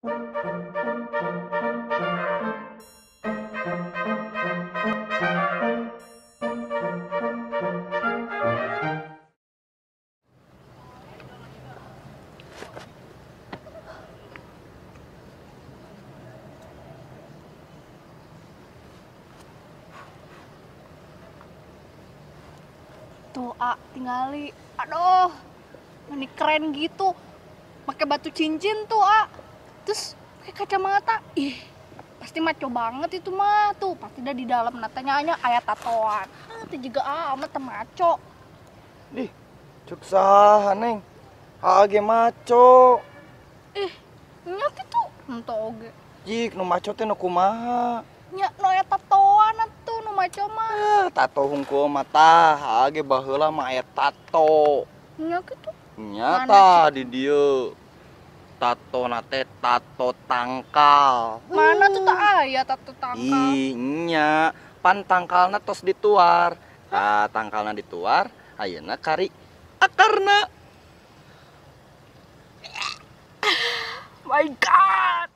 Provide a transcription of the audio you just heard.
Tuh, tinggali. Aduh, ini keren gitu. Pakai batu cincin tuh, Terus pakai kacamata. Ih, pasti maco banget itu mah. Tuh, pasti dah di dalam natanya ayat tatoan. Itu juga amat maco. Ih, cuk saha neng. Age maco. Nyak itu ento oge. Jik nu maco teh nu kumaha? Nya no ayat tatoan atuh nu maco mah. Tato hungkul mata, age baheula mah aya tato. Nyak itu Nyata di dieu. Tato nate tato tangkal. mana tuh tak aya tato tangkal. Ih, nya, pan tangkalna tos dituar. Tangkalna dituar, ayeuna kari akarna. My God.